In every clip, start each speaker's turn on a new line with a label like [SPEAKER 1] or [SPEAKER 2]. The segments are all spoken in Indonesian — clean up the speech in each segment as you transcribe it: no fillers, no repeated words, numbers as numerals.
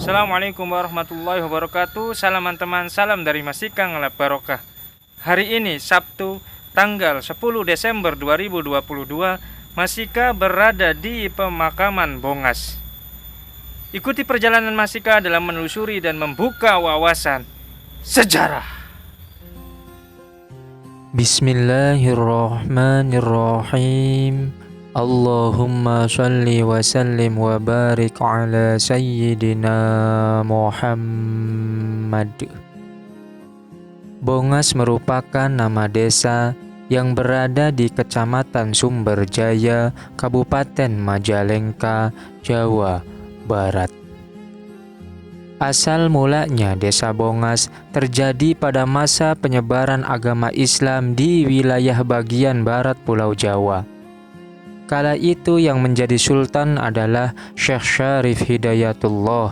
[SPEAKER 1] Assalamualaikum warahmatullahi wabarakatuh. Salam teman, salam dari Masika Ngelap Barokah. Hari ini Sabtu tanggal 10 Desember 2022, Masika berada di pemakaman Bongas. Ikuti perjalanan Masika dalam menelusuri dan membuka wawasan sejarah.
[SPEAKER 2] Bismillahirrahmanirrahim. Allahumma shalli wa sallim wa barik ala sayyidina Muhammad. Bongas merupakan nama desa yang berada di Kecamatan Sumberjaya, Kabupaten Majalengka, Jawa Barat. Asal mulanya desa Bongas terjadi pada masa penyebaran agama Islam di wilayah bagian barat Pulau Jawa. Kala itu yang menjadi sultan adalah Syekh Syarif Hidayatullah.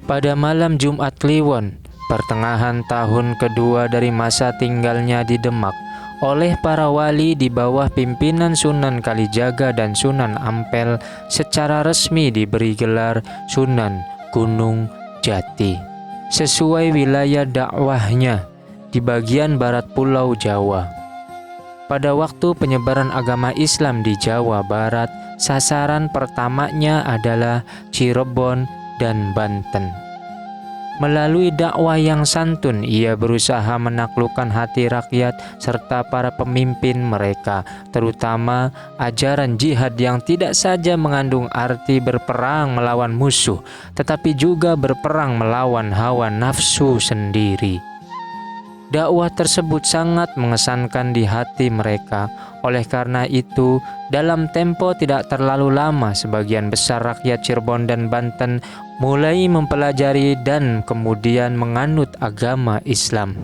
[SPEAKER 2] Pada malam Jumat Kliwon, pertengahan tahun kedua dari masa tinggalnya di Demak, oleh para wali di bawah pimpinan Sunan Kalijaga dan Sunan Ampel, secara resmi diberi gelar Sunan Gunung Jati sesuai wilayah dakwahnya di bagian barat Pulau Jawa. Pada waktu penyebaran agama Islam di Jawa Barat, sasaran pertamanya adalah Cirebon dan Banten. Melalui dakwah yang santun, ia berusaha menaklukkan hati rakyat serta para pemimpin mereka, terutama ajaran jihad yang tidak saja mengandung arti berperang melawan musuh, tetapi juga berperang melawan hawa nafsu sendiri. Dakwah tersebut sangat mengesankan di hati mereka. Oleh karena itu, dalam tempo tidak terlalu lama, sebagian besar rakyat Cirebon dan Banten mulai mempelajari dan kemudian menganut agama Islam.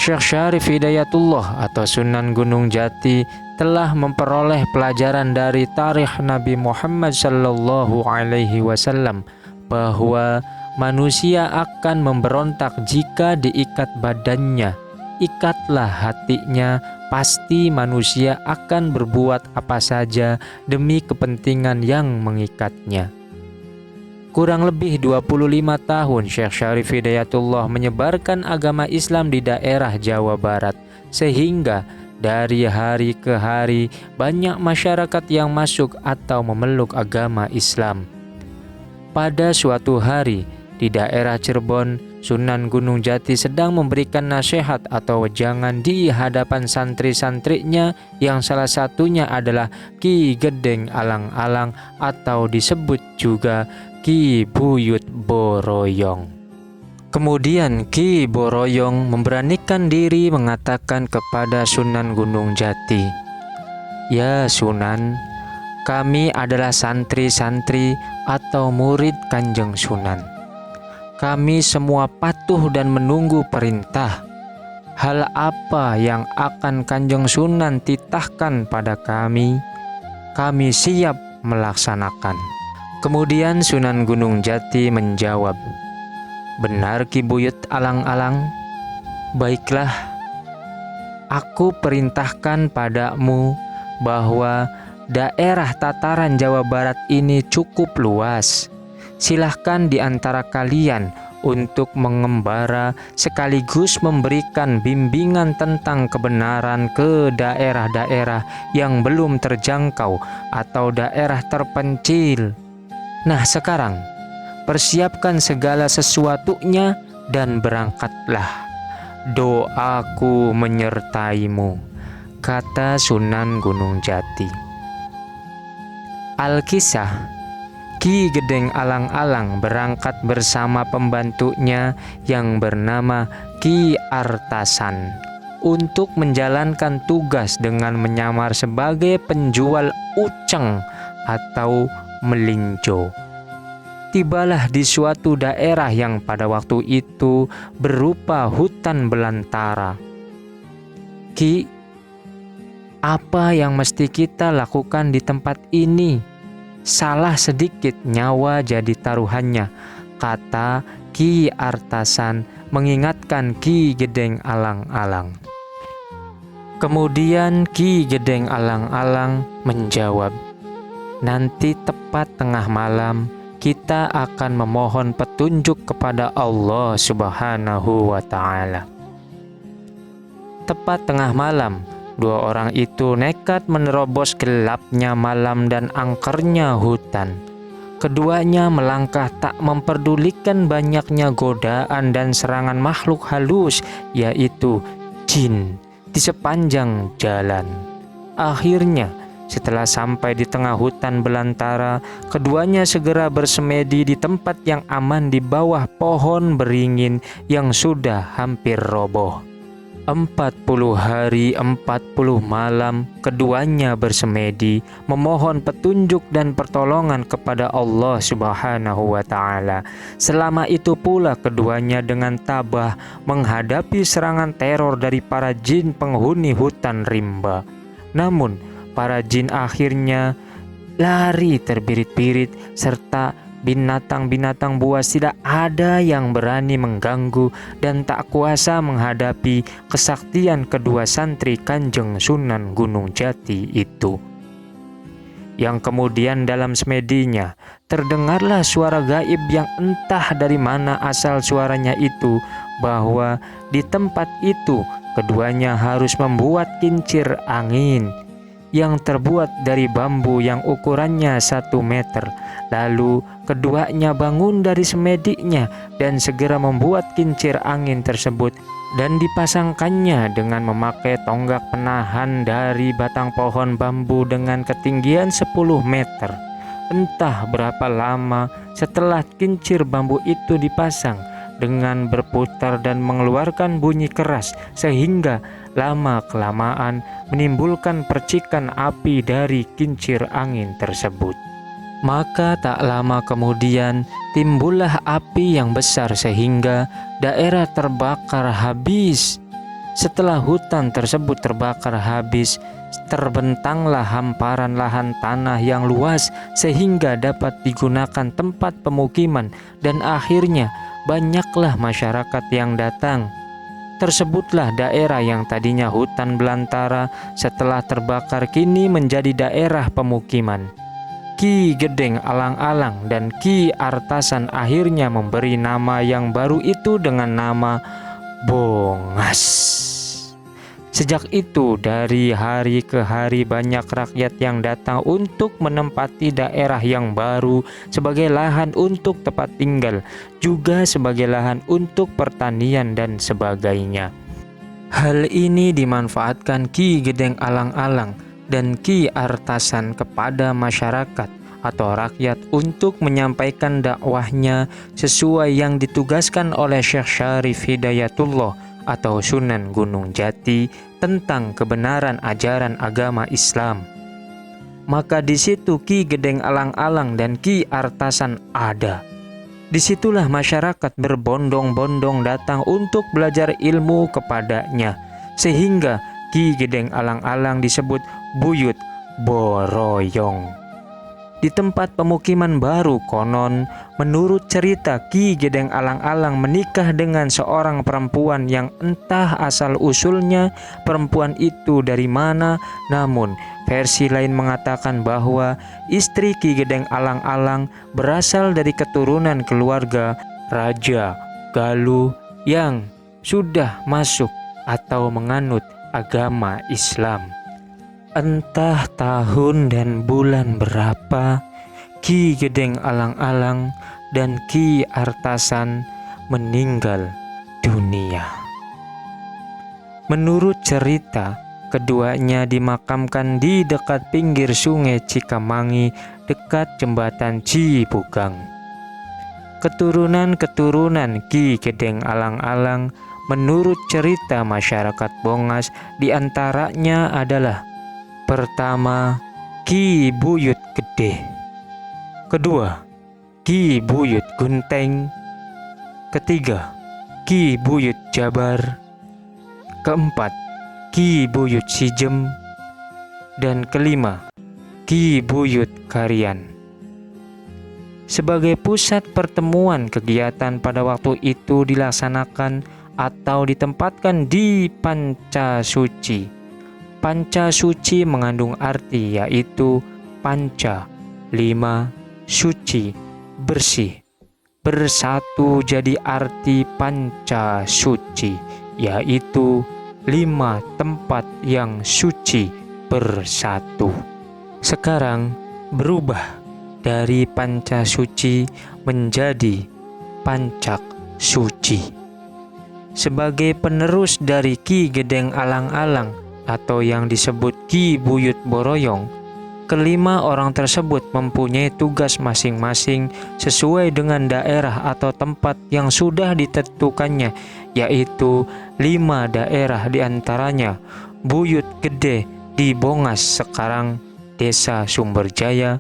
[SPEAKER 2] Syekh Syarif Hidayatullah atau Sunan Gunung Jati telah memperoleh pelajaran dari tarikh Nabi Muhammad SAW bahwa manusia akan memberontak jika diikat badannya. Ikatlah hatinya, pasti manusia akan berbuat apa saja demi kepentingan yang mengikatnya. Kurang lebih 25 tahun Syekh Syarif Hidayatullah menyebarkan agama Islam di daerah Jawa Barat, sehingga dari hari ke hari banyak masyarakat yang masuk atau memeluk agama Islam. Pada suatu hari, di daerah Cirebon, Sunan Gunung Jati sedang memberikan nasihat atau wejangan di hadapan santri-santrinya yang salah satunya adalah Ki Gedeng Alang-Alang atau disebut juga Ki Buyut Boroyong. Kemudian Ki Boroyong memberanikan diri mengatakan kepada Sunan Gunung Jati, "Ya Sunan, kami adalah santri-santri atau murid Kanjeng Sunan. Kami semua patuh dan menunggu perintah. Hal apa yang akan Kanjeng Sunan titahkan pada kami siap melaksanakan." Kemudian Sunan Gunung Jati menjawab, "Benar Ki Buyut Alang-Alang, baiklah, aku perintahkan padamu bahwa daerah tataran Jawa Barat ini cukup luas. Silahkan di antara kalian untuk mengembara sekaligus memberikan bimbingan tentang kebenaran ke daerah-daerah yang belum terjangkau atau daerah terpencil. Nah sekarang, persiapkan segala sesuatunya dan berangkatlah. Doaku menyertaimu," kata Sunan Gunung Jati. Alkisah, Ki Gedeng Alang-Alang berangkat bersama pembantunya yang bernama Ki Artasan untuk menjalankan tugas dengan menyamar sebagai penjual uceng atau melinjo. Tibalah di suatu daerah yang pada waktu itu berupa hutan belantara. "Ki, apa yang mesti kita lakukan di tempat ini? Salah sedikit nyawa jadi taruhannya," kata Ki Artasan mengingatkan Ki Gedeng Alang-Alang. Kemudian Ki Gedeng Alang-Alang menjawab, "Nanti tepat tengah malam kita akan memohon petunjuk kepada Allah Subhanahu wa Ta'ala. Tepat tengah malam, dua orang itu nekat menerobos gelapnya malam dan angkernya hutan. Keduanya melangkah tak memperdulikan banyaknya godaan dan serangan makhluk halus, yaitu jin, di sepanjang jalan. Akhirnya, setelah sampai di tengah hutan belantara, keduanya segera bersemedi di tempat yang aman di bawah pohon beringin yang sudah hampir roboh. 40 hari 40 malam keduanya bersemedi memohon petunjuk dan pertolongan kepada Allah Subhanahu wa Ta'ala. Selama itu pula keduanya dengan tabah menghadapi serangan teror dari para jin penghuni hutan rimba. Namun para jin akhirnya lari terbirit-birit, serta binatang-binatang buas tidak ada yang berani mengganggu dan tak kuasa menghadapi kesaktian kedua santri Kanjeng Sunan Gunung Jati itu. Yang kemudian dalam semedinya terdengarlah suara gaib yang entah dari mana asal suaranya itu, bahwa di tempat itu keduanya harus membuat kincir angin yang terbuat dari bambu yang ukurannya 1 meter. Lalu keduanya bangun dari semedinya dan segera membuat kincir angin tersebut dan dipasangkannya dengan memakai tonggak penahan dari batang pohon bambu dengan ketinggian 10 meter. Entah berapa lama setelah kincir bambu itu dipasang, dengan berputar dan mengeluarkan bunyi keras sehingga lama-kelamaan menimbulkan percikan api dari kincir angin tersebut. Maka tak lama kemudian timbullah api yang besar sehingga daerah terbakar habis. Setelah hutan tersebut terbakar habis, terbentanglah hamparan lahan tanah yang luas sehingga dapat digunakan tempat pemukiman, dan akhirnya banyaklah masyarakat yang datang. Tersebutlah daerah yang tadinya hutan belantara setelah terbakar kini menjadi daerah pemukiman. Ki Gedeng Alang-Alang dan Ki Artasan akhirnya memberi nama yang baru itu dengan nama Bongas. Sejak itu dari hari ke hari banyak rakyat yang datang untuk menempati daerah yang baru sebagai lahan untuk tempat tinggal, juga sebagai lahan untuk pertanian dan sebagainya. Hal ini dimanfaatkan Ki Gedeng Alang-Alang dan Ki Artasan kepada masyarakat atau rakyat untuk menyampaikan dakwahnya sesuai yang ditugaskan oleh Syekh Syarif Hidayatullah atau Sunan Gunung Jati tentang kebenaran ajaran agama Islam. Maka di situ Ki Gedeng Alang-Alang dan Ki Artasan ada. Disitulah masyarakat berbondong-bondong datang untuk belajar ilmu kepadanya, sehingga Ki Gedeng Alang-Alang disebut Buyut Boroyong. Di tempat pemukiman baru konon, menurut cerita Ki Gedeng Alang-Alang menikah dengan seorang perempuan yang entah asal-usulnya perempuan itu dari mana, namun versi lain mengatakan bahwa istri Ki Gedeng Alang-Alang berasal dari keturunan keluarga Raja Galuh yang sudah masuk atau menganut agama Islam. Entah tahun dan bulan berapa Ki Gedeng Alang-Alang dan Ki Artasan meninggal dunia. Menurut cerita, keduanya dimakamkan di dekat pinggir sungai Cikamangi dekat jembatan Cibugang. Keturunan-keturunan Ki Gedeng Alang-Alang menurut cerita masyarakat Bongas diantaranya adalah: pertama, Ki Buyut Gede. Kedua, Ki Buyut Gunteng. Ketiga, Ki Buyut Jabar. Keempat, Ki Buyut Sijem. Dan kelima, Ki Buyut Karian. Sebagai pusat pertemuan kegiatan pada waktu itu dilaksanakan atau ditempatkan di Panca Suci. Panca suci mengandung arti yaitu panca 5, suci bersih. Bersatu jadi arti panca suci, yaitu 5 tempat yang suci bersatu. Sekarang berubah dari panca suci menjadi pancak suci. Sebagai penerus dari Ki Gedeng Alang-Alang atau yang disebut Ki Buyut Boroyong, kelima orang tersebut mempunyai tugas masing-masing sesuai dengan daerah atau tempat yang sudah ditentukannya, yaitu 5 daerah diantaranya Buyut Gede di Bongas sekarang Desa Sumberjaya,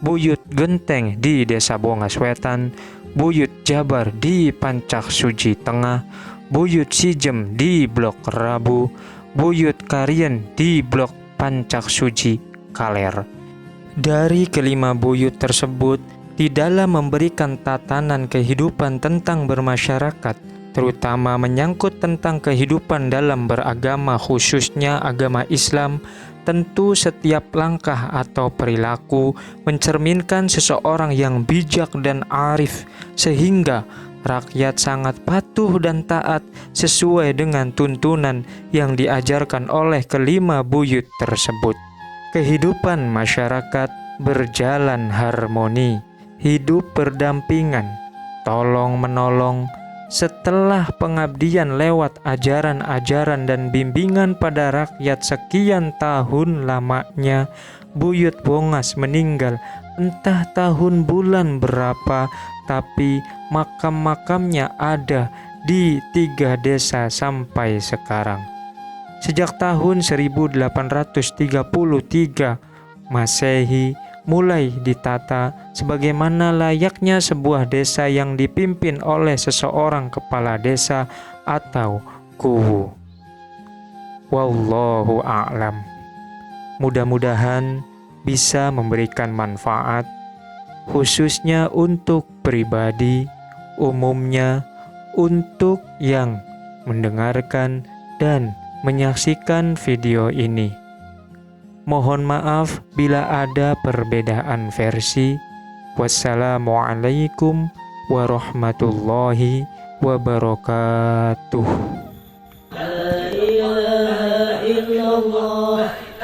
[SPEAKER 2] Buyut Genteng di Desa Bongas Wetan, Buyut Jabar di Pancak Suci Tengah, Buyut Sijem di Blok Rabu, Buyut Karien di Blok Pancak Suci Kaler. Dari kelima buyut tersebut, di dalam memberikan tatanan kehidupan tentang bermasyarakat, terutama menyangkut tentang kehidupan dalam beragama khususnya agama Islam, tentu setiap langkah atau perilaku mencerminkan seseorang yang bijak dan arif, sehingga rakyat sangat patuh dan taat sesuai dengan tuntunan yang diajarkan oleh kelima buyut tersebut. Kehidupan masyarakat berjalan harmoni, hidup berdampingan, tolong-menolong. Setelah pengabdian lewat ajaran-ajaran dan bimbingan pada rakyat sekian tahun lamanya, Buyut Bongas meninggal entah tahun bulan berapa, tapi makam-makamnya ada di 3 desa sampai sekarang. Sejak tahun 1833 Masehi mulai ditata sebagaimana layaknya sebuah desa yang dipimpin oleh seseorang kepala desa atau kuwu. Wallahu a'lam. Mudah-mudahan bisa memberikan manfaat khususnya untuk pribadi, umumnya untuk yang mendengarkan dan menyaksikan video ini. Mohon maaf bila ada perbedaan versi. Wassalamualaikum warahmatullahi wabarakatuh.
[SPEAKER 3] La ilaha illallah,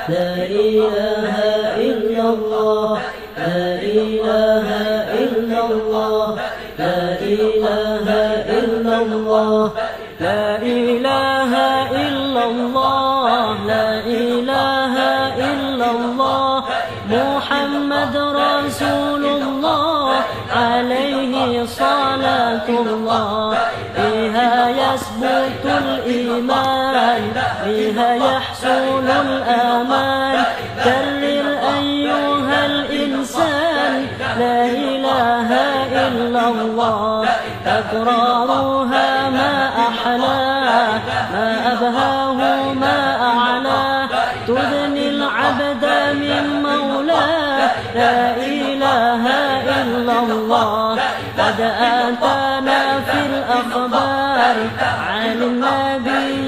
[SPEAKER 3] la ilaha illallah, la ilaha illallah, la ilaha illallah, la ilaha illallah, la ilaha illallah, Muhammad Rasulullah alaihi salatullah. Biha yasbutul iman, biha yahsulul aman. Karrir ayyuhal insan, la ilaha illallah. Takraruha ma ahla, ma abhahu ma a'la. Tudni al-abda min mawla, la ilaha illallah. Qad atana fil akhbar 'an an-nabi